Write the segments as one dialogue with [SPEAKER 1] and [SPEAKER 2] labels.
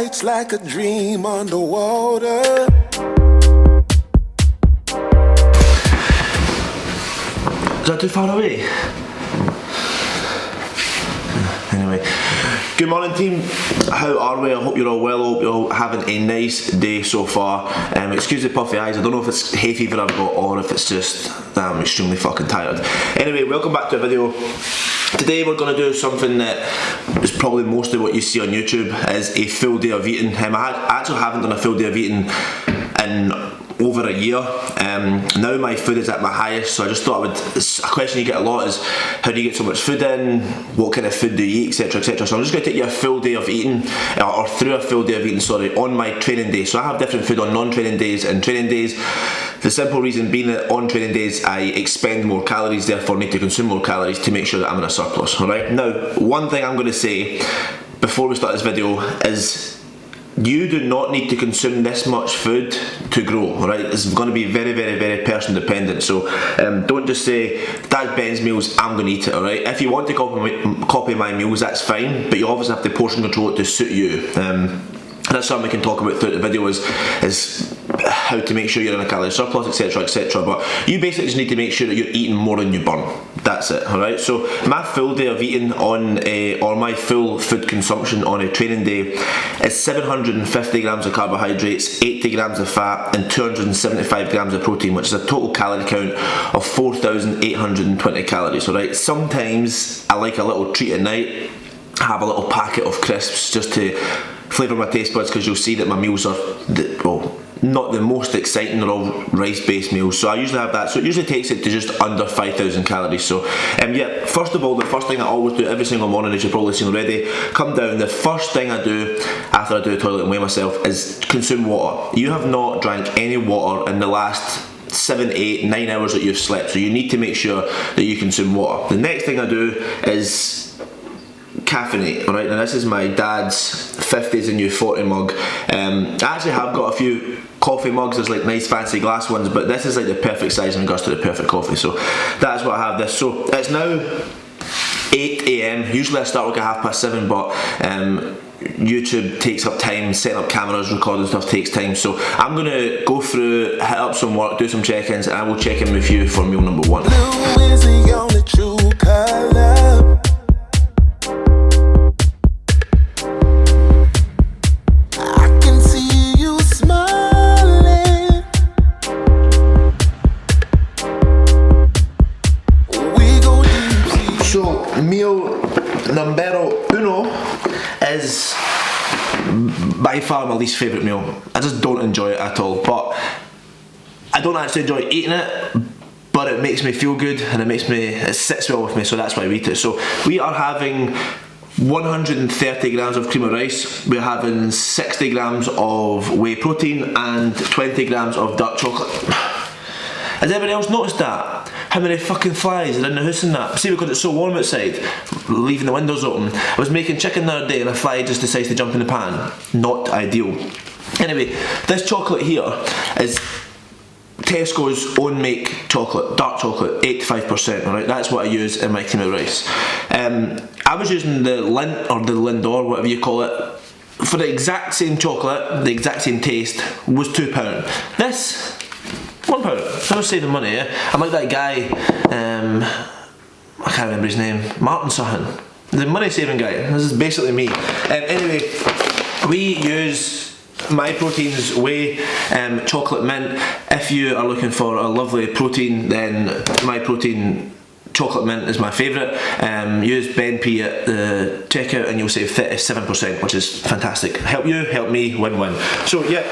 [SPEAKER 1] nights like a dream underwater.
[SPEAKER 2] Is that too far away? Anyway, good morning team, how are we? I hope you're all well, I hope you're all having a nice day so far. Excuse the puffy eyes, I don't know if it's hay fever I've got or if it's just that I'm extremely fucking tired. Anyway, welcome back to a video. Today we're going to do something that is probably mostly what you see on YouTube, is a full day of eating. I actually haven't done a full day of eating in over a year. Now my food is at my highest, so I just thought a question you get a lot is, how do you get so much food in, what kind of food do you eat, etc, etc. So I'm just going to take you a full day of eating, or through a full day of eating, sorry, on my training day. So I have different food on non-training days and training days. The simple reason being that on training days I expend more calories, therefore need to consume more calories to make sure that I'm in a surplus. Alright, now one thing I'm going to say before we start this video is, you do not need to consume this much food to grow, alright? It's going to be very, very, very person dependent, so don't just say, that's Ben's meals, I'm going to eat it, alright? If you want to copy my meals, that's fine, but you obviously have to portion control it to suit you. That's something we can talk about throughout the video, is how to make sure you're in a calorie surplus, etc, etc. But you basically just need to make sure that you're eating more than you burn. That's it, alright? So my full day of eating or my full food consumption on a training day is 750 grams of carbohydrates, 80 grams of fat and 275 grams of protein, which is a total calorie count of 4,820 calories, alright? Sometimes I like a little treat at night, have a little packet of crisps just to flavour my taste buds, because you'll see that my meals are, not the most exciting. They're all rice based meals, so I usually have that, so it usually takes it to just under 5,000 calories. So yeah, first of all, the first thing I always do every single morning, as you've probably seen already, come down, the first thing I do after I do a toilet and weigh myself is consume water. You have not drank any water in the last 7, 8, 9 hours that you've slept, so you need to make sure that you consume water. The next thing I do is caffeinate, alright? Now this is my dad's 50s and new 40 mug. I actually have got a few coffee mugs, there's like nice fancy glass ones, but this is like the perfect size in regards to the perfect coffee, so that's why I have this. So it's now 8 AM, usually I start like at 7:30, but YouTube takes up time, setting up cameras, recording stuff takes time, so I'm going to go through, hit up some work, do some check-ins, and I will check in with you for meal number 1.
[SPEAKER 1] Blue is the only true color.
[SPEAKER 2] Meal numero uno is by far my least favourite meal. I just don't enjoy it at all, but I don't actually enjoy eating it, but it makes me feel good and it sits well with me, so that's why I eat it. So we are having 130 grams of cream of rice, we're having 60 grams of whey protein and 20 grams of dark chocolate. Has anybody else noticed that? How many fucking flies are in the house and that? See, because it's so warm outside, leaving the windows open. I was making chicken the other day and a fly just decides to jump in the pan. Not ideal. Anyway, this chocolate here is Tesco's own make chocolate, dark chocolate, 85%, alright? That's what I use in my cream of rice. I was using the Lindt, or the Lindor, whatever you call it, for the exact same chocolate, the exact same taste, was £2. This, £1. I was saving money, yeah? I'm like that guy, I can't remember his name, Martin something, the money saving guy. This is basically me. Anyway, we use My Protein's whey chocolate mint. If you are looking for a lovely protein, then My Protein chocolate mint is my favourite. Use Ben P at the checkout and you'll save 7%, which is fantastic. Help you, help me, win-win. So yeah,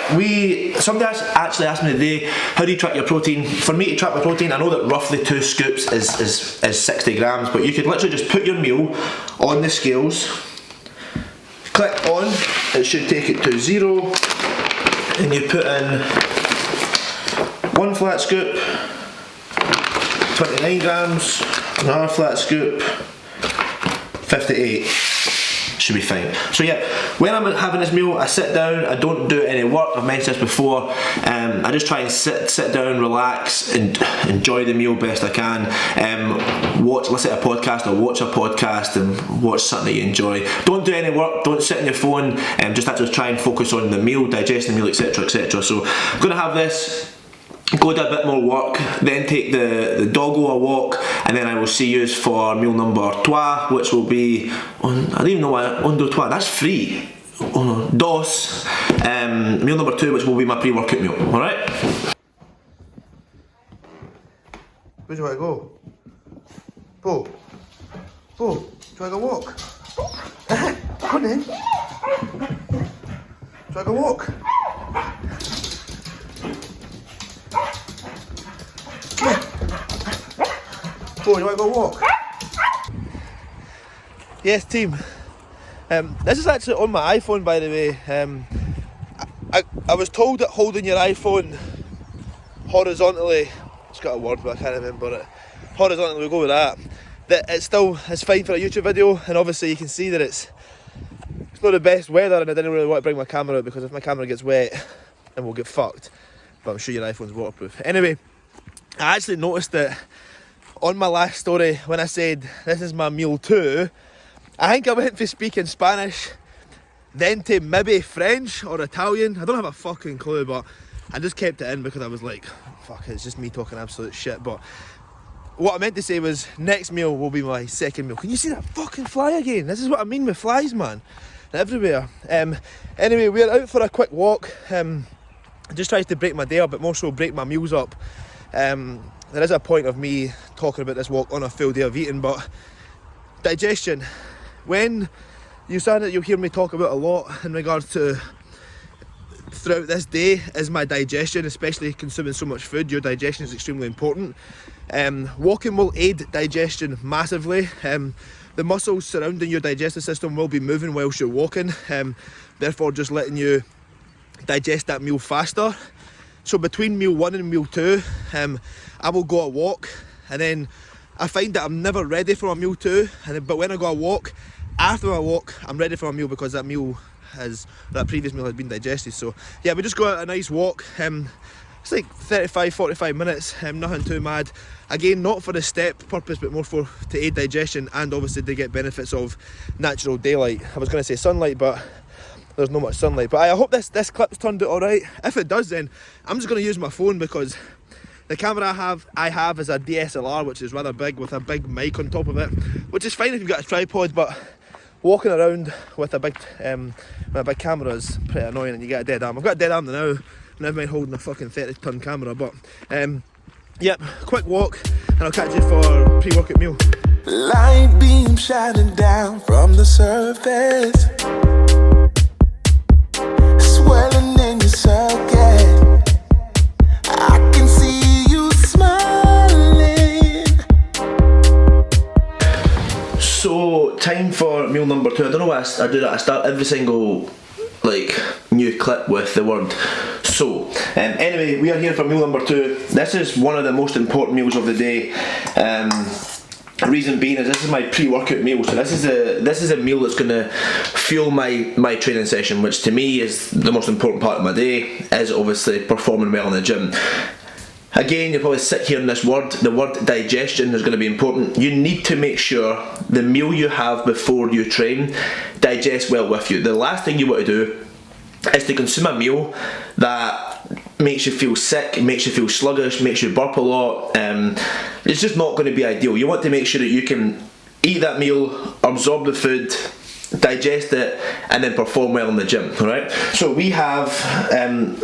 [SPEAKER 2] somebody actually asked me today, how do you track your protein? For me to track my protein, I know that roughly 2 scoops is 60 grams, but you could literally just put your meal on the scales, click on, it should take it to 0, and you put in 1 flat scoop, 29 grams, another flat scoop, 58. should be fine. So yeah, when I'm having this meal, I sit down, I don't do any work. I've mentioned this before. I just try and sit down, relax, and enjoy the meal best I can. Listen to a podcast or watch a podcast and watch something that you enjoy. Don't do any work, don't sit on your phone, just have to try and focus on the meal, digest the meal, etc, etc. So I'm going to have this, go do a bit more work, then take the doggo a walk, and then I will see you for meal number 2, which will be on, I don't even know why, on do 2, that's free. Oh no, dos. Meal number 2, which will be my pre-workout meal, alright? Where do I go? Po, do I go walk? Come on then. Do I go walk? Po, do I go walk? Yes, team. This is actually on my iPhone, by the way. I was told that holding your iPhone horizontally, it's got a word but I can't remember it, horizontally, we'll go with that it's fine for a YouTube video, and obviously you can see that it's not the best weather, and I didn't really want to bring my camera out because if my camera gets wet then we'll get fucked, but I'm sure your iPhone's waterproof. Anyway, I actually noticed that on my last story when I said this is my meal 2, I think I went for speaking Spanish, then to maybe French or Italian. I don't have a fucking clue, but I just kept it in because I was like, fuck it, it's just me talking absolute shit. But what I meant to say was, next meal will be my second meal. Can you see that fucking fly again? This is what I mean with flies, man. Everywhere. Anyway, we're out for a quick walk. It just tries to break my day up, but more so break my meals up. There is a point of me talking about this walk on a full day of eating, but digestion. When you said that you'll hear me talk about a lot in regards to throughout this day is my digestion, especially consuming so much food. Your digestion is extremely important. Walking will aid digestion massively. The muscles surrounding your digestive system will be moving whilst you're walking, therefore just letting you digest that meal faster. So between meal 1 and meal 2, I will go a walk, and then I find that I'm never ready for a meal 2, but when I go a walk, after my walk I'm ready for a meal because that previous meal has been digested. So yeah, we just go out a nice walk. It's like 35-45 minutes, nothing too mad. Again, not for the step purpose, but more to aid digestion, and obviously to get benefits of natural daylight. I was going to say sunlight, but there's not much sunlight. But I hope this clip's turned out alright. If it does, then I'm just going to use my phone because the camera I have is a DSLR, which is rather big, with a big mic on top of it, which is fine if you've got a tripod, but walking around with a big camera is pretty annoying, and you get a dead arm. I've got a dead arm now, never mind holding a fucking 30-ton camera, but yep, quick walk, and I'll catch you for pre-workout meal.
[SPEAKER 1] Light beam shining down from the surface, swelling in your circuit. I can see you smiling.
[SPEAKER 2] So, time for meal number 2. I don't know why I do that. I start every single new clip with the word so. Anyway, we are here for meal number 2. This is one of the most important meals of the day. Reason being is this is my pre-workout meal, so this is a meal that's going to fuel my training session, which to me is the most important part of my day, is obviously performing well in the gym. Again, you'll probably sit here in this word, the word digestion is going to be important. You need to make sure the meal you have before you train digests well with you. The last thing you want to do is to consume a meal that makes you feel sick, makes you feel sluggish, makes you burp a lot. It's just not going to be ideal. You want to make sure that you can eat that meal, absorb the food, digest it, and then perform well in the gym. Alright, so we have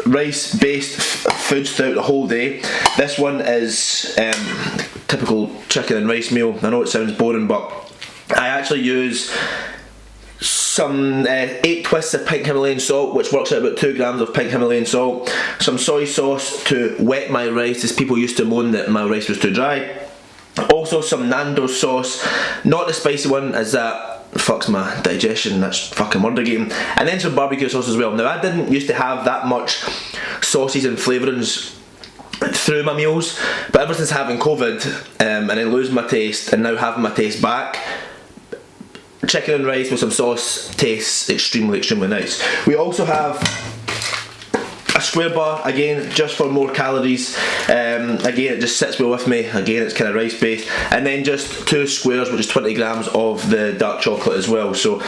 [SPEAKER 2] rice based foods throughout the whole day. This one is typical chicken and rice meal. I know it sounds boring, but I actually use some 8 twists of pink Himalayan salt, which works out about 2 grams of pink Himalayan salt, some soy sauce to wet my rice, as people used to moan that my rice was too dry. Also some Nando's sauce, not the spicy one, as that fucks my digestion, that's fucking murder game. And then some barbecue sauce as well. Now, I didn't used to have that much sauces and flavourings through my meals, but ever since having COVID and then losing my taste and now having my taste back, chicken and rice with some sauce tastes extremely nice. We also have a square bar, again just for more calories. Again, it just sits well with me. Again, it's kind of rice based, and then just 2 squares, which is 20 grams of the dark chocolate as well. So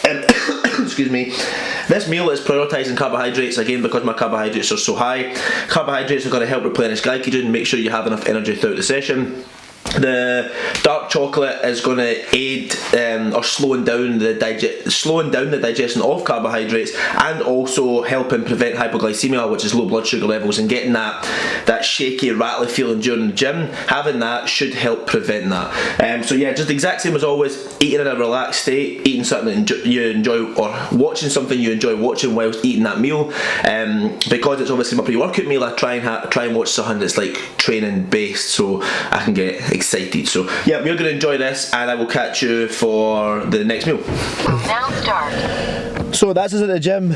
[SPEAKER 2] excuse me. This meal is prioritising carbohydrates, again because my carbohydrates are so high. Carbohydrates are going to help replenish glycogen, make sure you have enough energy throughout the session. The dark chocolate is going to aid or slowing down the digestion of carbohydrates, and also helping prevent hypoglycemia, which is low blood sugar levels, and getting that shaky, rattly feeling during the gym. Having that should help prevent that. So yeah, just the exact same as always. Eating in a relaxed state, eating something that you enjoy, or watching something you enjoy watching whilst eating that meal. Because it's obviously my pre-workout meal, I try and watch something that's like training based, so I can get excited. So yeah, we're going to enjoy this, and I will catch you for the next meal.
[SPEAKER 3] Now start.
[SPEAKER 4] So that's us at the gym.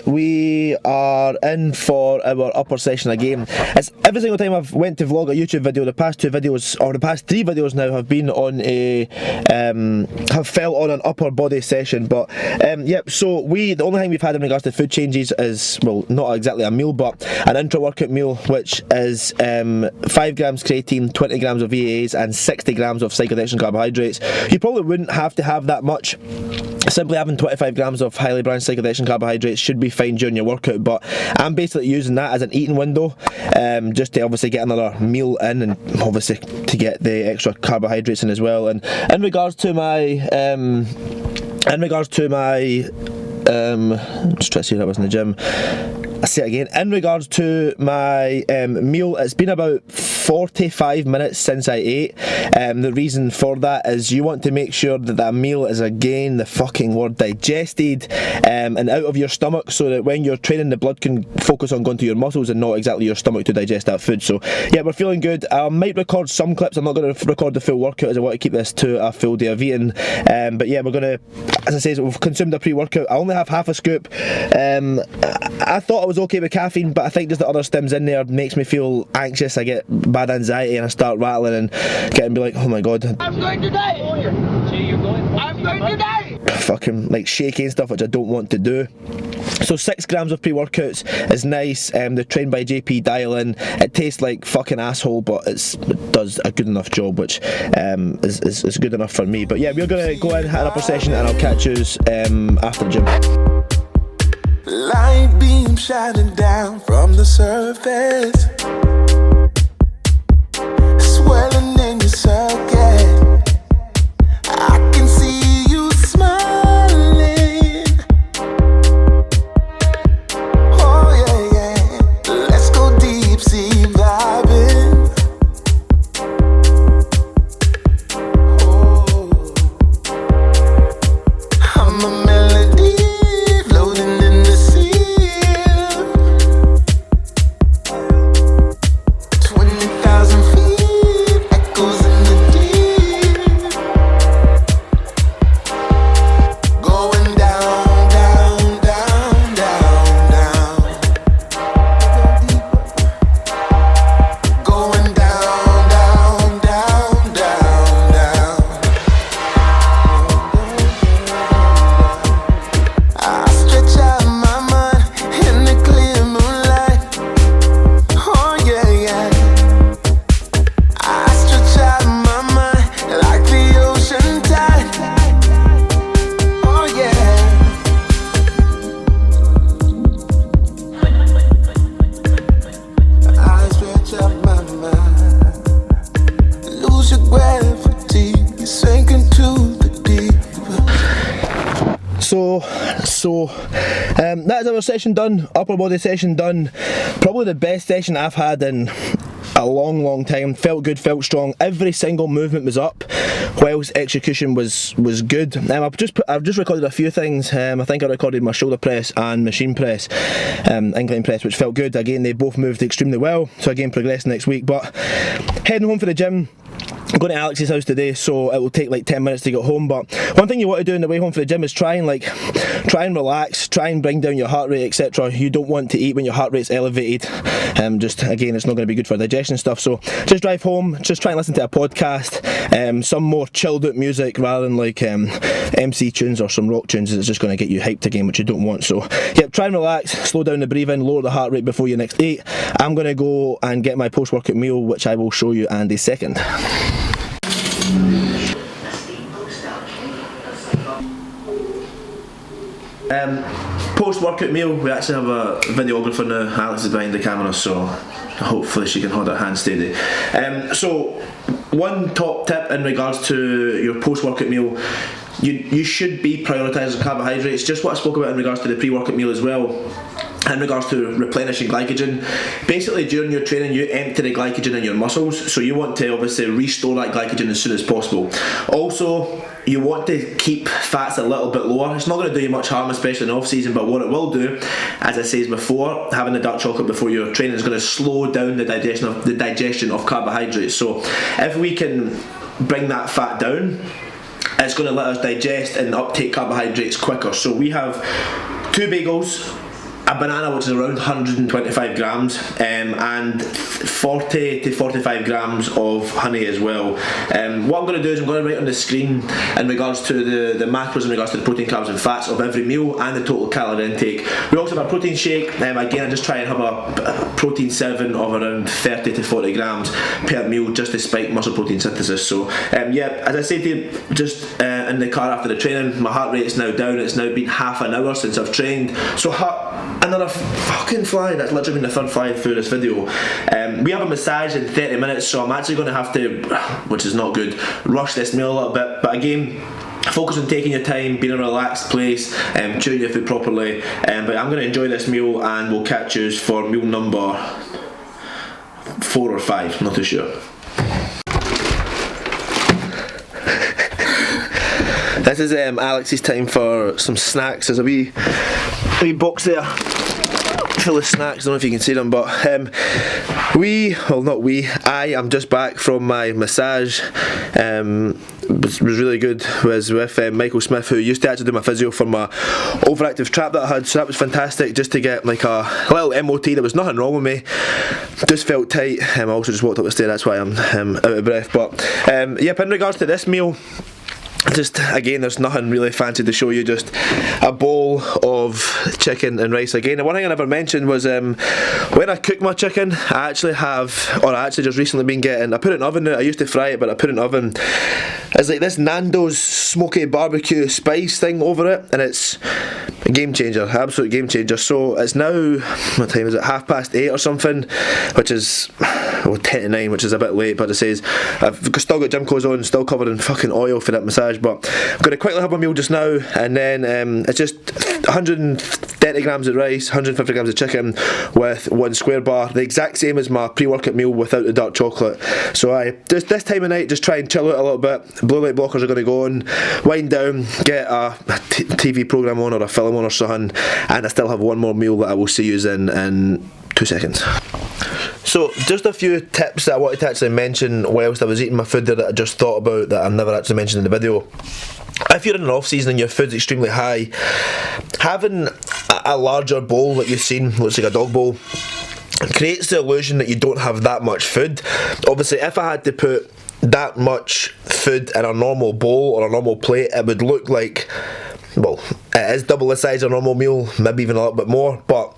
[SPEAKER 4] We are in for our upper session again. It's every single time I've went to vlog a YouTube video, the past 2 videos, or the past 3 videos now, have been on have fell on an upper body session. But yep, so the only thing we've had in regards to food changes is, well, not exactly a meal, but an intra-workout meal, which is 5 grams creatine, 20 grams of VAs, and 60 grams of cyclodextrin carbohydrates. You probably wouldn't have to have that much. Simply having 25 grams of highly branched cyclodextrin carbohydrates should be fine during your workout, but I'm basically using that as an eating window, just to obviously get another meal in, and obviously to get the extra carbohydrates in as well. And in regards to my just try to see if I was in the gym. I say it again, in regards to my meal, it's been about 45 minutes since I ate. The reason for that is you want to make sure that meal is, again, the fucking word, digested and out of your stomach, so that when you're training, the blood can focus on going to your muscles and not exactly your stomach to digest that food. So yeah, we're feeling good. I might record some clips. I'm not going to record the full workout, as I want to keep this to a full day of eating. But yeah, we're going to, as I say, we've consumed a pre-workout. I only have half a scoop. I thought I was okay with caffeine, but I think just the other stims in there makes me feel anxious. I get bad anxiety and I start rattling and getting be like, oh my god,
[SPEAKER 5] I'm going to die! I'm going to die!
[SPEAKER 4] Fucking like shaky and stuff, which I don't want to do. So 6 grams of pre-workouts is nice. They're trained by JP Dial-In. It tastes like fucking asshole, but it does a good enough job, which is good enough for me. But yeah, we're going to go in, hit an upper session, and I'll catch you after the gym.
[SPEAKER 1] Light beam shining down from the surface, swelling in your circuit. I can see you smiling. Oh yeah, yeah. Let's go deep sea vibing. Oh, I'm a melody floating in the sea. 20,000 feet, echoes in the deep. Going down, down, down, down, down. Going down, down, down, down, down. I stretch out my mind in the clear moonlight. Oh yeah, yeah. I stretch out my mind like the ocean tide. Oh yeah. I stretch out my mind. Lose your gravity, you're sinking to the deep.
[SPEAKER 4] So that's our session done, upper body session done. Probably the best session I've had in a long time. Felt good, felt strong. Every single movement was up, whilst execution was good. I've just recorded a few things. I think I recorded my shoulder press and machine press, incline press, which felt good. Again, they both moved extremely well. So again, progressing next week. But heading home for the gym. I'm going to Alex's house today, so it will take like 10 minutes to get home. But one thing you want to do on the way home for the gym is try and try and relax, try and bring down your heart rate, etc. You don't want to eat when your heart rate's elevated. Just again, it's not going to be good for digestion and stuff. So just drive home, just try and listen to a podcast, some more chilled out music rather than like MC tunes or some rock tunes. It's just going to get you hyped again, which you don't want. So yeah, try and relax, slow down the breathing, lower the heart rate before your next eat. I'm going to go and get my post-workout meal, which I will show you in a second. Post-workout meal, we actually have a videographer now. Alex is behind the camera, so hopefully she can hold her hand steady. So one top tip in regards to your post-workout meal, you should be prioritising carbohydrates, just what I spoke about in regards to the pre-workout meal as well. In regards to replenishing glycogen, basically during your training you empty the glycogen in your muscles, so you want to obviously restore that glycogen as soon as possible. Also, you want to keep fats a little bit lower. It's not going to do you much harm, especially in off season, but what it will do, as I said before, having the dark chocolate before your training is going to slow down the digestion of carbohydrates. So if we can bring that fat down, it's going to let us digest and uptake carbohydrates quicker. So we have 2 bagels, a banana which is around 125 grams, and 40 to 45 grams of honey as well. What I'm going to do is I'm going to write on the screen in regards to the macros, in regards to the protein, carbs and fats of every meal and the total calorie intake. We also have a protein shake. Again, I just try and have a protein serving of around 30 to 40 grams per meal just to spike muscle protein synthesis. So yeah, as I said to you just in the car after the training, my heart rate is now down. It's now been half an hour since I've trained. So another fucking fly, that's literally been the third fly through this video. We have a massage in 30 minutes, so I'm actually going to have to, which is not good, rush this meal a little bit. But again, focus on taking your time, being in a relaxed place, chewing your food properly. But I'm going to enjoy this meal, and we'll catch you for meal number 4 or 5, not too sure. This is Alex's time for some snacks. There's a wee box there full of snacks. I don't know if you can see them, but I am just back from my massage. Was really good. Was with Michael Smith, who used to actually do my physio for my overactive trap that I had, so that was fantastic, just to get like a little MOT. There was nothing wrong with me, just felt tight. I also just walked up the stair, that's why I'm out of breath. But yep, in regards to this meal, just again, there's nothing really fancy to show you, just a bowl of chicken and rice. Again, the one thing I never mentioned was when I cook my chicken, I actually just recently been getting, I put it in the oven now. I used to fry it, but I put it in the oven. It's like this Nando's smoky barbecue spice thing over it, and it's a game changer, absolute game changer. So it's now, what time is it, 8:30 or something, which is 10 to 9, which is a bit late, but it says I've still got gym clothes on, still covered in fucking oil for that massage. But I'm going to quickly have my meal just now, and then it's just 130 grams of rice, 150 grams of chicken with 1 square bar, the exact same as my pre-workout meal without the dark chocolate. So I just this time of night, just try and chill out a little bit. Blue light blockers are going to go on, wind down, get a TV program on or a film on or something, and I still have one more meal that I will see you in 2 seconds. So just a few tips that I wanted to actually mention whilst I was eating my food there that I just thought about that I've never actually mentioned in the video. If you're in an off season and your food's extremely high, having a larger bowl that you've seen, looks like a dog bowl, creates the illusion that you don't have that much food. Obviously, if I had to put that much food in a normal bowl or a normal plate, it would look like, well, it is double the size of a normal meal, maybe even a little bit more, but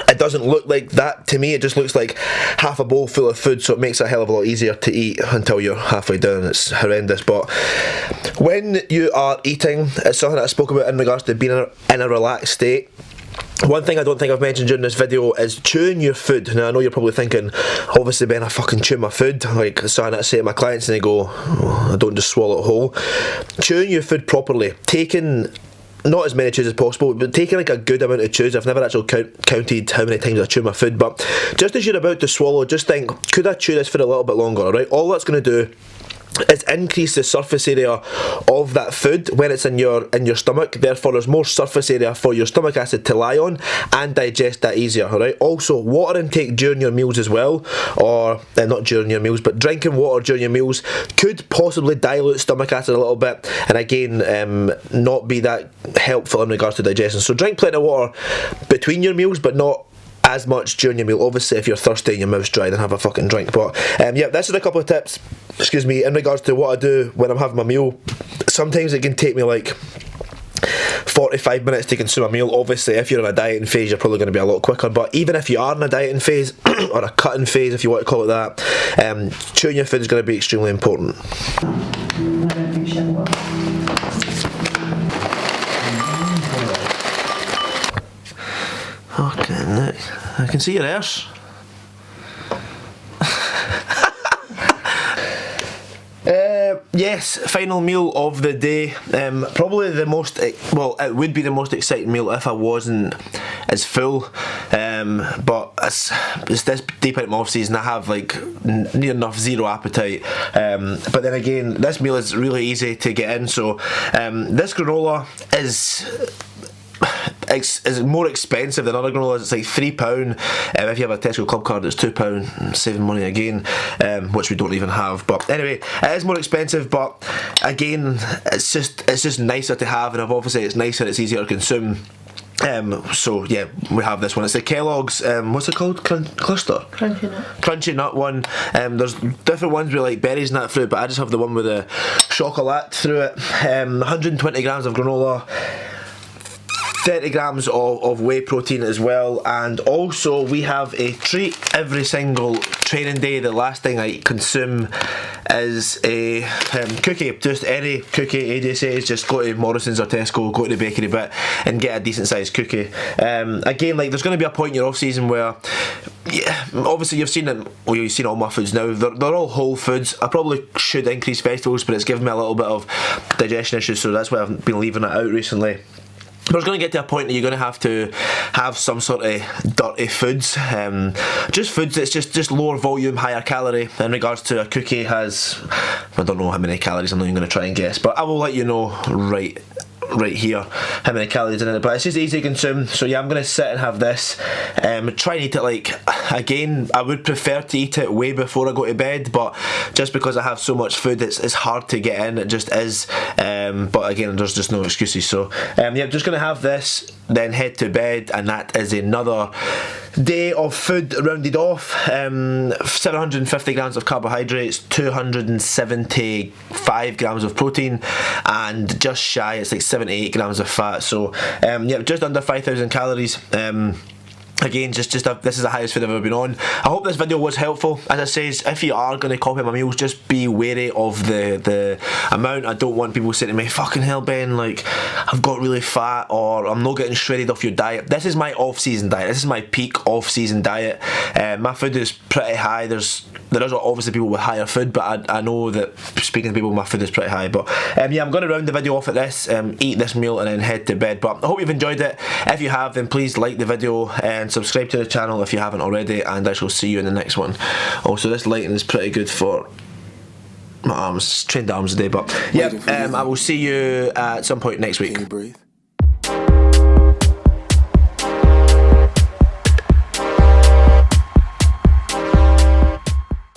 [SPEAKER 4] it doesn't look like that to me. It just looks like half a bowl full of food, so it makes it a hell of a lot easier to eat until you're halfway down. It's horrendous. But when you are eating, it's something that I spoke about in regards to being in a relaxed state. One thing I don't think I've mentioned during this video is chewing your food. Now I know you're probably thinking, obviously Ben, I fucking chew my food, like something that I say to my clients and they go, oh, I don't just swallow it whole. Chewing your food properly, taking not as many chews as possible, but taking like a good amount of chews. I've never actually counted how many times I chew my food, but just as you're about to swallow, just think, could I chew this for a little bit longer, alright? All that's going to do it's increased the surface area of that food when it's in your stomach. Therefore, there's more surface area for your stomach acid to lie on and digest that easier. Alright. Also, water intake during your meals as well, or not during your meals, but drinking water during your meals could possibly dilute stomach acid a little bit, and again, not be that helpful in regards to digestion. So drink plenty of water between your meals, but not as much during your meal. Obviously, if you're thirsty and your mouth's dry, then have a fucking drink. But yeah, this is a couple of tips, excuse me, in regards to what I do when I'm having my meal. Sometimes it can take me like 45 minutes to consume a meal. Obviously, if you're in a dieting phase, you're probably going to be a lot quicker. But even if you are in a dieting phase or a cutting phase, if you want to call it that, chewing your food is going to be extremely important. Okay, look, I can see your ears. Yes, final meal of the day. Probably the most, well, it would be the most exciting meal if I wasn't as full. But it's this deep into my off season, I have like near enough zero appetite. But then again, this meal is really easy to get in. So this granola is more expensive than other granolas. It's like £3. If you have a Tesco Club card, it's £2, saving money again, which we don't even have. But anyway, it is more expensive, but again, it's just nicer to have, and obviously it's nicer, it's easier to consume. So yeah, we have this one. It's the Kellogg's, what's it called? Cluster? Crunchy Nut one. There's different ones with like berries and that fruit, but I just have the one with the chocolate through it. 120 grams of granola, 30 grams of whey protein as well, and also we have a treat every single training day. The last thing I consume is a cookie, just any cookie. AJ says just go to Morrison's or Tesco, go to the bakery bit and get a decent sized cookie. Again, like there's going to be a point in your off season where, yeah, obviously you've seen it, well, you've seen all my foods now, they're all whole foods. I probably should increase vegetables, but it's given me a little bit of digestion issues, so that's why I've been leaving it out recently. But it's going to get to a point that you're going to have some sort of dirty foods, just foods that's just lower volume, higher calorie. In regards to a cookie has, I don't know how many calories, I'm not even going to try and guess, but I will let you know right here how many calories in it, but it's just easy to consume. So yeah, I'm going to sit and have this, try and eat it, like, again, I would prefer to eat it way before I go to bed, but just because I have so much food, it's hard to get in, it just is. But again, there's just no excuses. So yeah, I'm just going to have this, then head to bed, and that is another day of food rounded off. 750 grams of carbohydrates, 275 grams of protein, and just shy, it's like 78 grams of fat. So yeah, just under 5,000 calories. Again, this is the highest food I've ever been on. I hope this video was helpful. As I says, if you are going to copy my meals, just be wary of the amount. I don't want people saying to me, fucking hell Ben, like, I've got really fat, or I'm not getting shredded off your diet. This is my off-season diet. This is my peak off-season diet. My food is pretty high. There is obviously people with higher food, but I know that speaking to people, my food is pretty high. But yeah, I'm going to round the video off at this, eat this meal and then head to bed. But I hope you've enjoyed it. If you have, then please like the video and subscribe to the channel if you haven't already, and I shall see you in the next one. Also, this lighting is pretty good for my arms. Trained arms today, but yeah, I will see you at some point next week.
[SPEAKER 1] Can you breathe?